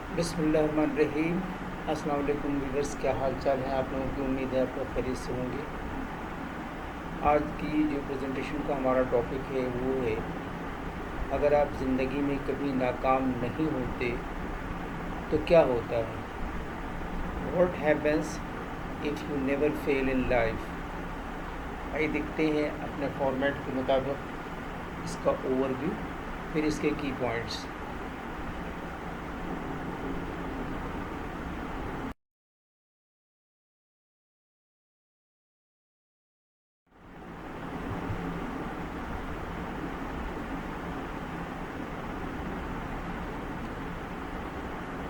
بسم اللہ الرحمن الرحیم۔ السلام علیکم ویورس، کیا حال چال ہیں آپ لوگوں کی؟ امید ہے آپ لوگ خیریت سے ہوں گے۔ آج کی جو پریزنٹیشن کا ہمارا ٹاپک ہے وہ ہے، اگر آپ زندگی میں کبھی ناکام نہیں ہوتے تو کیا ہوتا ہے؟ What happens if you never fail in life. آئیے دیکھتے ہیں اپنے فارمیٹ کے مطابق اس کا اوور ویو، پھر اس کے کی پوائنٹس۔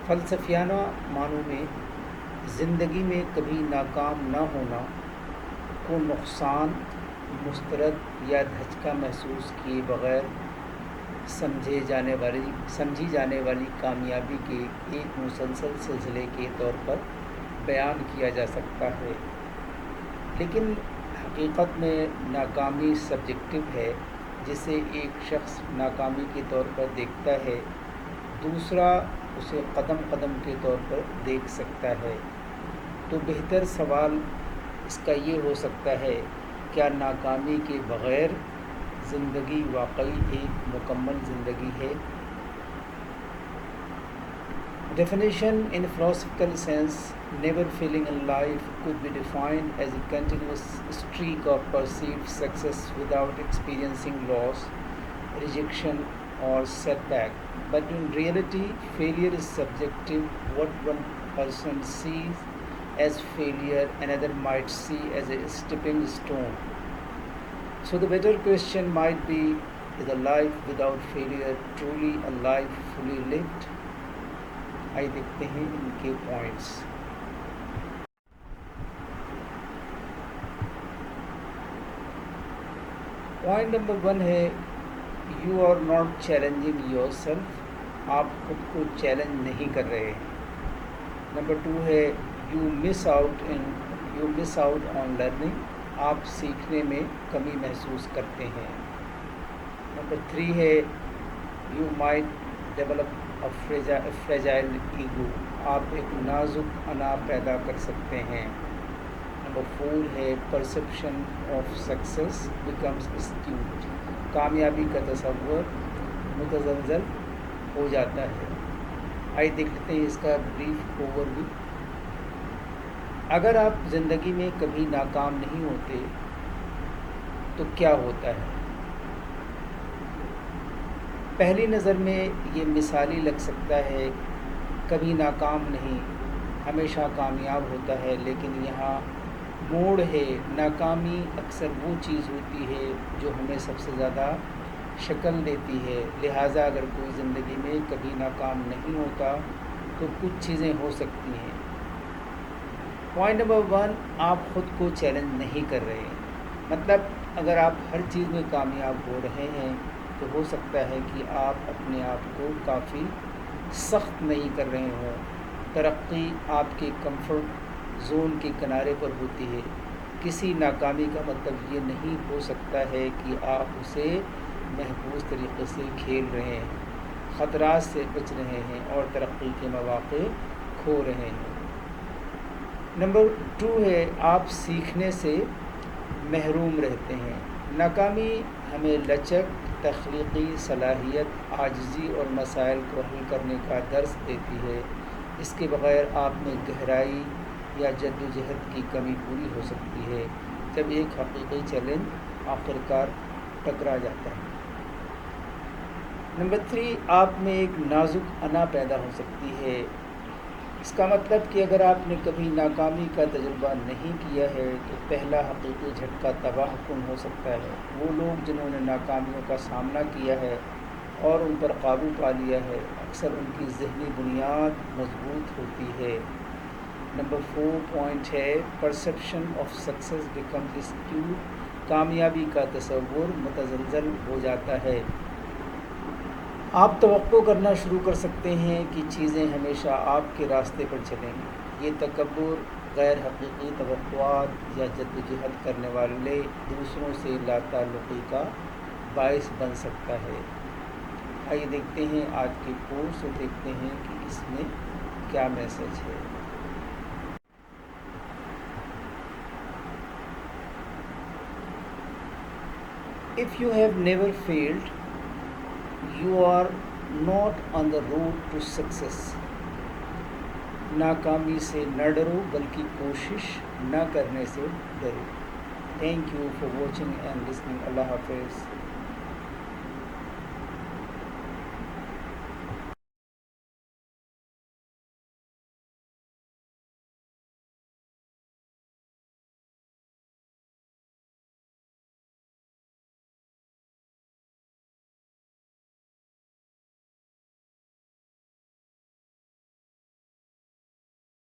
فلسفیانہ معنوں میں زندگی میں کبھی ناکام نہ ہونا کو نقصان، مسترد یا دھچکا محسوس کیے بغیر سمجھی جانے والی کامیابی کے ایک مسلسل سلسلے کے طور پر بیان کیا جا سکتا ہے، لیکن حقیقت میں ناکامی سبجیکٹو ہے۔ جسے ایک شخص ناکامی کے طور پر دیکھتا ہے، دوسرا اسے قدم قدم کے طور پر دیکھ سکتا ہے۔ تو بہتر سوال اس کا یہ ہو سکتا ہے، کیا ناکامی کے بغیر زندگی واقعی ایک مکمل زندگی ہے؟ Definition in philosophical sense, never failing in life could be defined as a continuous streak of perceived success without experiencing loss, rejection, or setback. But in reality, failure is subjective. What one person sees as failure, another might see as a stepping stone. So the better question might be, is a life without failure truly a life fully lived? آئیے دیکھتے ہیں ان کے points. Point number 1 ہے، you are not challenging yourself, آپ خود کو challenge نہیں کر رہے۔ نمبر 2 ہے، you miss out on learning, آپ سیکھنے میں کمی محسوس کرتے ہیں۔ نمبر 3 ہے، you might develop fragile ego, آپ ایک نازک انا پیدا کر سکتے ہیں۔ نمبر 4 ہے، perception of success becomes skewed, کامیابی کا تصور متزلزل ہو جاتا ہے۔ آئیے دیکھ لیتے ہیں اس کا بریف اوور ویو۔ اگر آپ زندگی میں کبھی ناکام نہیں ہوتے تو کیا ہوتا ہے؟ پہلی نظر میں یہ مثالی لگ سکتا ہے، کبھی ناکام نہیں، ہمیشہ کامیاب ہوتا ہے، لیکن یہاں موڑ ہے۔ ناکامی اکثر وہ چیز ہوتی ہے جو ہمیں سب سے زیادہ شکل دیتی ہے، لہٰذا اگر کوئی زندگی میں کبھی ناکام نہیں ہوتا تو کچھ چیزیں ہو سکتی ہیں۔ پوائنٹ نمبر 1، آپ خود کو چیلنج نہیں کر رہے، مطلب اگر آپ ہر چیز میں کامیاب ہو رہے ہیں تو ہو سکتا ہے کہ آپ اپنے آپ کو کافی سخت نہیں کر رہے ہوں۔ ترقی آپ کے کمفرٹ زون کے کنارے پر ہوتی ہے۔ کسی ناکامی کا مطلب یہ نہیں ہو سکتا ہے کہ آپ اسے محفوظ طریقے سے کھیل رہے ہیں، خطرات سے بچ رہے ہیں اور ترقی کے مواقع کھو رہے ہیں۔ نمبر 2 ہے، آپ سیکھنے سے محروم رہتے ہیں۔ ناکامی ہمیں لچک، تخلیقی صلاحیت، عاجزی اور مسائل کو حل کرنے کا درس دیتی ہے۔ اس کے بغیر آپ میں گہرائی یا جد و جہد کی کمی پوری ہو سکتی ہے جب ایک حقیقی چیلنج آخرکار ٹکرا جاتا ہے۔ نمبر 3، آپ میں ایک نازک انا پیدا ہو سکتی ہے۔ اس کا مطلب کہ اگر آپ نے کبھی ناکامی کا تجربہ نہیں کیا ہے تو پہلا حقیقی جھٹکا تباہ کن ہو سکتا ہے۔ وہ لوگ جنہوں نے ناکامیوں کا سامنا کیا ہے اور ان پر قابو پا لیا ہے، اکثر ان کی ذہنی بنیاد مضبوط ہوتی ہے۔ نمبر 4 پوائنٹ ہے، perception of success becomes skewed, کامیابی کا تصور متزلزل ہو جاتا ہے۔ آپ توقع کرنا شروع کر سکتے ہیں کہ چیزیں ہمیشہ آپ کے راستے پر چلیں گی۔ یہ تکبر غیر حقیقی توقعات یا جدوجہد کرنے والے دوسروں سے لا تعلقی کا باعث بن سکتا ہے۔ آئیے دیکھتے ہیں آج کے کورس اور دیکھتے ہیں کہ اس میں کیا میسج ہے؟ If you have never failed, you are not on the road to success. ناکامی سے نہ ڈرو بلکہ کوشش نہ کرنے سے ڈرو. Thank you for watching and listening. اللہ حافظ.